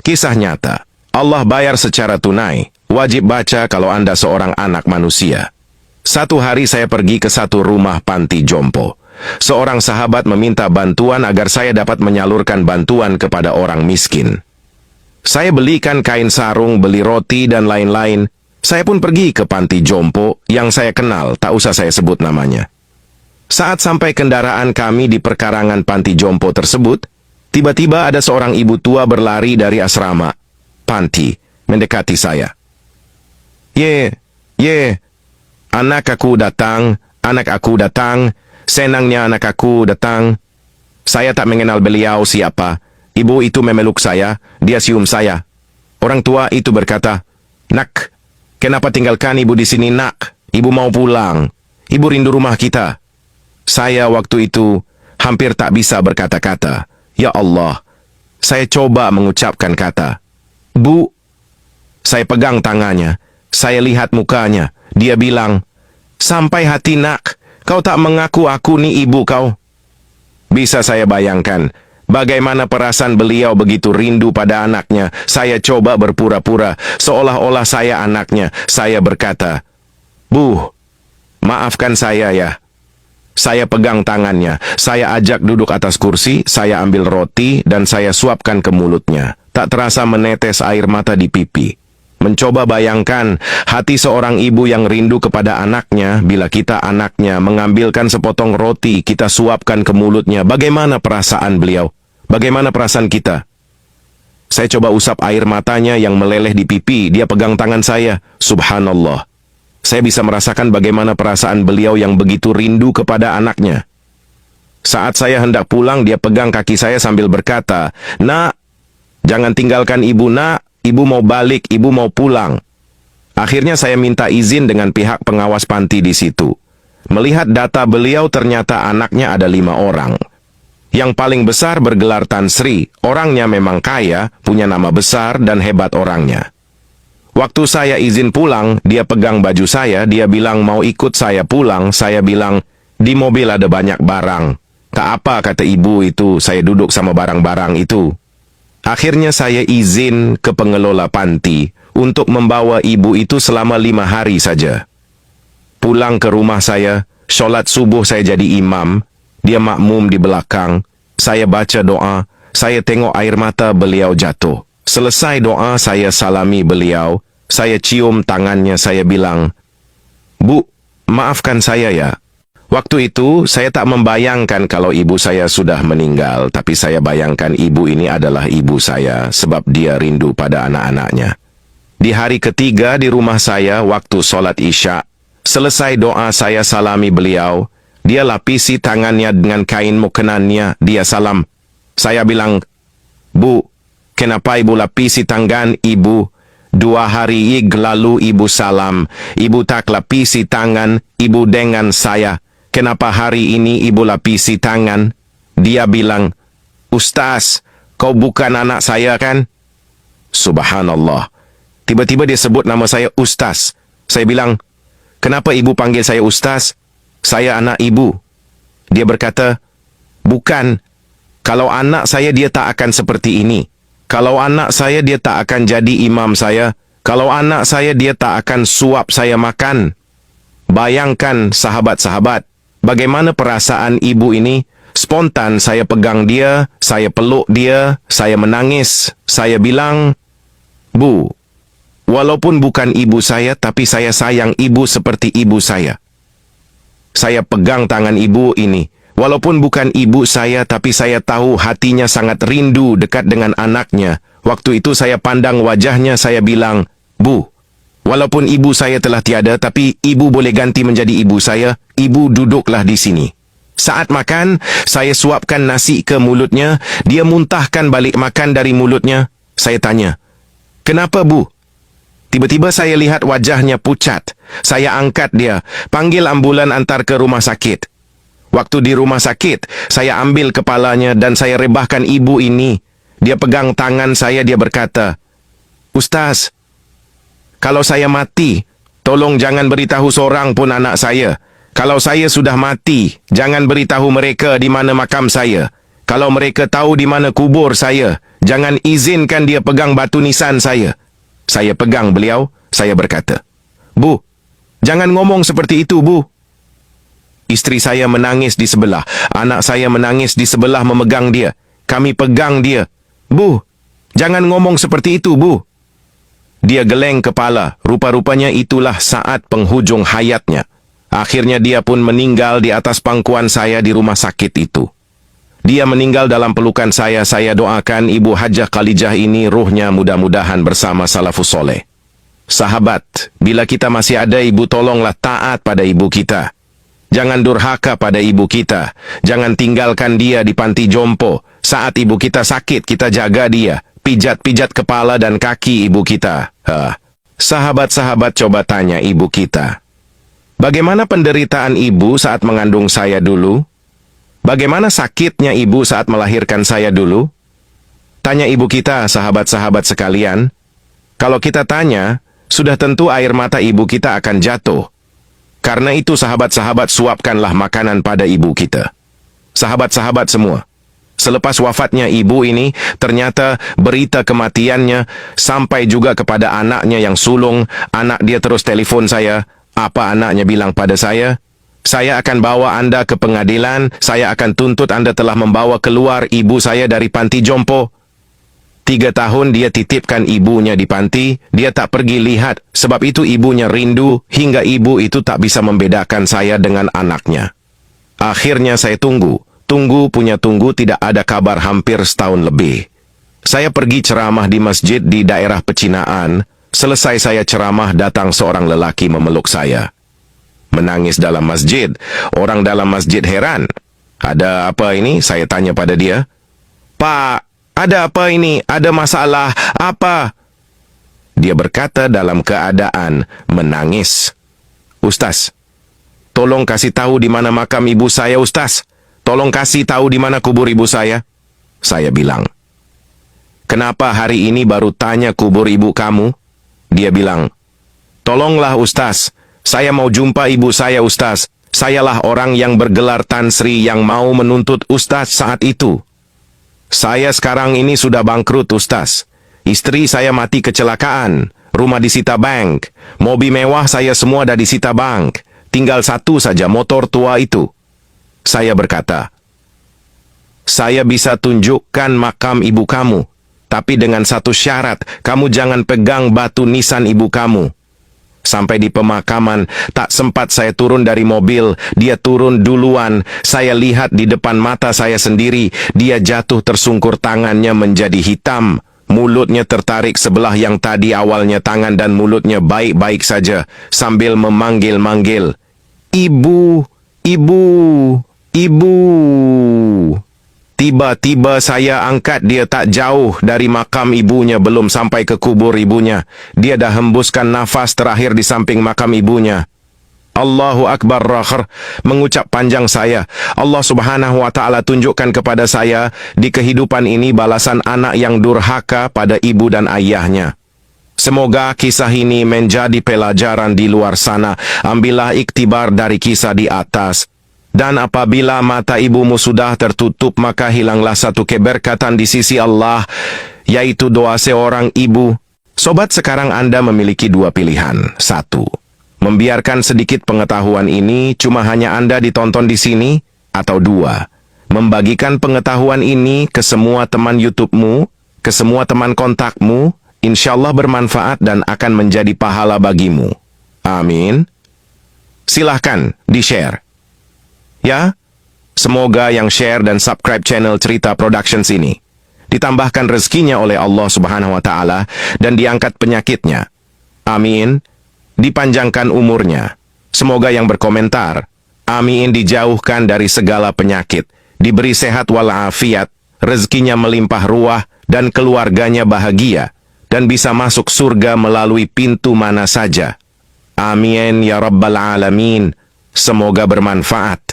Kisah nyata. Allah bayar secara tunai. Wajib baca kalau Anda seorang anak manusia. Satu hari saya pergi ke satu rumah panti jompo. Seorang sahabat meminta bantuan agar saya dapat menyalurkan bantuan kepada orang miskin. Saya belikan kain sarung, beli roti, dan lain-lain. Saya pun pergi ke panti jompo yang saya kenal, tak usah saya sebut namanya. Saat sampai kendaraan kami di perkarangan panti jompo tersebut, tiba-tiba ada seorang ibu tua berlari dari asrama panti, mendekati saya. Ye, anak aku datang, senangnya anak aku datang. Saya tak mengenal beliau siapa. Ibu itu memeluk saya, dia cium saya. Orang tua itu berkata, "Nak, kenapa tinggalkan ibu di sini, nak? Ibu mau pulang. Ibu rindu rumah kita." Saya waktu itu hampir tak bisa berkata-kata. Ya Allah, saya coba mengucapkan kata, "Bu." Saya pegang tangannya, saya lihat mukanya. Dia bilang, "Sampai hati, nak, kau tak mengaku aku ni ibu kau." Bisa saya bayangkan bagaimana perasaan beliau begitu rindu pada anaknya. Saya coba berpura-pura, seolah-olah saya anaknya. Saya berkata, "Bu, maafkan saya ya." Saya pegang tangannya, saya ajak duduk atas kursi, saya ambil roti, dan saya suapkan ke mulutnya. Tak terasa menetes air mata di pipi. Mencoba bayangkan hati seorang ibu yang rindu kepada anaknya, bila kita anaknya mengambilkan sepotong roti, kita suapkan ke mulutnya. Bagaimana perasaan beliau? Bagaimana perasaan kita? Saya coba usap air matanya yang meleleh di pipi, dia pegang tangan saya. Subhanallah. Saya bisa merasakan bagaimana perasaan beliau yang begitu rindu kepada anaknya. Saat saya hendak pulang, dia pegang kaki saya sambil berkata, "Nak, jangan tinggalkan ibu, nak. Ibu mau balik, ibu mau pulang." Akhirnya saya minta izin dengan pihak pengawas panti di situ. Melihat data beliau, ternyata anaknya ada 5 orang. Yang paling besar bergelar Tan Sri. Orangnya memang kaya, punya nama besar dan hebat orangnya. Waktu saya izin pulang, dia pegang baju saya, dia bilang mau ikut saya pulang. Saya bilang, "Di mobil ada banyak barang." "Tak apa," kata ibu itu, "saya duduk sama barang-barang itu." Akhirnya saya izin ke pengelola panti untuk membawa ibu itu selama 5 hari saja. Pulang ke rumah saya, sholat subuh saya jadi imam, dia makmum di belakang. Saya baca doa, saya tengok air mata beliau jatuh. Selesai doa, saya salami beliau, saya cium tangannya, saya bilang, "Bu, maafkan saya ya." Waktu itu, saya tak membayangkan kalau ibu saya sudah meninggal, tapi saya bayangkan ibu ini adalah ibu saya, sebab dia rindu pada anak-anaknya. Di hari ketiga di rumah saya, waktu sholat Isya, selesai doa saya salami beliau, dia lapisi tangannya dengan kain mukenannya, dia salam. Saya bilang, "Bu, kenapa ibu lapisi tangan ibu? 2 hari lalu ibu salam, ibu tak lapisi tangan ibu dengan saya. Kenapa hari ini ibu lapisi tangan?" Dia bilang, "Ustaz, kau bukan anak saya kan?" Subhanallah. Tiba-tiba dia sebut nama saya Ustaz. Saya bilang, "Kenapa ibu panggil saya Ustaz? Saya anak ibu." Dia berkata, "Bukan. Kalau anak saya dia tak akan seperti ini. Kalau anak saya dia tak akan jadi imam saya. Kalau anak saya dia tak akan suap saya makan." Bayangkan sahabat-sahabat, bagaimana perasaan ibu ini. Spontan saya pegang dia, saya peluk dia, saya menangis. Saya bilang, "Bu, walaupun bukan ibu saya, tapi saya sayang ibu seperti ibu saya." Saya pegang tangan ibu ini. Walaupun bukan ibu saya, tapi saya tahu hatinya sangat rindu dekat dengan anaknya. Waktu itu saya pandang wajahnya, saya bilang, "Bu, walaupun ibu saya telah tiada, tapi ibu boleh ganti menjadi ibu saya. Ibu duduklah di sini." Saat makan, saya suapkan nasi ke mulutnya. Dia muntahkan balik makan dari mulutnya. Saya tanya, "Kenapa, Bu?" Tiba-tiba saya lihat wajahnya pucat. Saya angkat dia, panggil ambulan antar ke rumah sakit. Waktu di rumah sakit, saya ambil kepalanya dan saya rebahkan ibu ini. Dia pegang tangan saya, dia berkata, "Ustaz, kalau saya mati, tolong jangan beritahu seorang pun anak saya. Kalau saya sudah mati, jangan beritahu mereka di mana makam saya. Kalau mereka tahu di mana kubur saya, Jangan izinkan dia pegang batu nisan saya. Saya pegang beliau, saya berkata, Bu, jangan ngomong seperti itu, Bu. Istri saya menangis di sebelah, anak saya menangis di sebelah memegang dia. Kami pegang dia. Bu, jangan ngomong seperti itu, Bu. Dia geleng kepala, rupa-rupanya itulah saat penghujung hayatnya. Akhirnya dia pun meninggal di atas pangkuan saya di rumah sakit itu. Dia meninggal dalam pelukan saya doakan Ibu Hajah Khalijah ini ruhnya mudah-mudahan bersama salafus soleh. Sahabat, bila kita masih ada ibu, tolonglah taat pada ibu kita. Jangan durhaka pada ibu kita. Jangan tinggalkan dia di panti jompo. Saat ibu kita sakit, kita jaga dia. Pijat-pijat kepala dan kaki ibu kita. Sahabat-sahabat, coba tanya ibu kita. Bagaimana penderitaan ibu saat mengandung saya dulu? Bagaimana sakitnya ibu saat melahirkan saya dulu? Tanya ibu kita, sahabat-sahabat sekalian. Kalau kita tanya, sudah tentu air mata ibu kita akan jatuh. Karena itu sahabat-sahabat, suapkanlah makanan pada ibu kita. Sahabat-sahabat semua, selepas wafatnya ibu ini, ternyata berita kematiannya sampai juga kepada anaknya yang sulung. Anak dia terus telepon saya. Apa anaknya bilang pada saya? Saya akan bawa Anda ke pengadilan, saya akan tuntut Anda telah membawa keluar ibu saya dari panti jompo. 3 tahun dia titipkan ibunya di panti, dia tak pergi lihat, sebab itu ibunya rindu, hingga ibu itu tak bisa membedakan saya dengan anaknya. Akhirnya saya tunggu, tidak ada kabar hampir setahun lebih. Saya pergi ceramah di masjid di daerah pecinaan, selesai saya ceramah datang seorang lelaki memeluk saya. Menangis dalam masjid, orang dalam masjid heran. Ada apa ini? Saya tanya pada dia. Pak, ada apa ini? Ada masalah apa? Dia berkata dalam keadaan menangis. Ustaz, tolong kasih tahu di mana makam ibu saya, Ustaz. Tolong kasih tahu di mana kubur ibu saya. Saya bilang, kenapa hari ini baru tanya kubur ibu kamu? Dia bilang, tolonglah Ustaz, saya mau jumpa ibu saya, Ustaz. Sayalah orang yang bergelar Tan Sri yang mau menuntut Ustaz saat itu. Saya sekarang ini sudah bangkrut, Ustaz. Istri saya mati kecelakaan. Rumah disita bank. Mobil mewah saya semua dah disita bank. Tinggal satu saja motor tua itu. Saya berkata, saya bisa tunjukkan makam ibu kamu. Tapi dengan satu syarat, kamu jangan pegang batu nisan ibu kamu. Sampai di pemakaman, tak sempat saya turun dari mobil, dia turun duluan. Saya lihat di depan mata saya sendiri, dia jatuh tersungkur, tangannya menjadi hitam. Mulutnya tertarik sebelah yang tadi awalnya tangan dan mulutnya baik-baik saja, sambil memanggil-manggil, Ibu, Ibu, Ibu. Tiba-tiba saya angkat dia tak jauh dari makam ibunya, belum sampai ke kubur ibunya. Dia dah hembuskan nafas terakhir di samping makam ibunya. Allahu Akbar rakhir, mengucap panjang saya. Allah Subhanahu wa Ta'ala tunjukkan kepada saya di kehidupan ini balasan anak yang durhaka pada ibu dan ayahnya. Semoga kisah ini menjadi pelajaran di luar sana. Ambillah iktibar dari kisah di atas. Dan apabila mata ibumu sudah tertutup, maka hilanglah satu keberkatan di sisi Allah, yaitu doa seorang ibu. Sobat, sekarang Anda memiliki 2 pilihan. 1. Membiarkan sedikit pengetahuan ini cuma hanya Anda ditonton di sini, atau 2. Membagikan pengetahuan ini ke semua teman YouTube-mu, ke semua teman kontakmu, insyaallah bermanfaat dan akan menjadi pahala bagimu. Amin. Silahkan di-share. Ya, semoga yang share dan subscribe channel Cerita Productions ini ditambahkan rezekinya oleh Allah Subhanahu wa Ta'ala dan diangkat penyakitnya. Amin. Dipanjangkan umurnya. Semoga yang berkomentar, amin, dijauhkan dari segala penyakit, diberi sehat walafiat, rezekinya melimpah ruah dan keluarganya bahagia dan bisa masuk surga melalui pintu mana saja. Amin ya Rabbal Alamin. Semoga bermanfaat.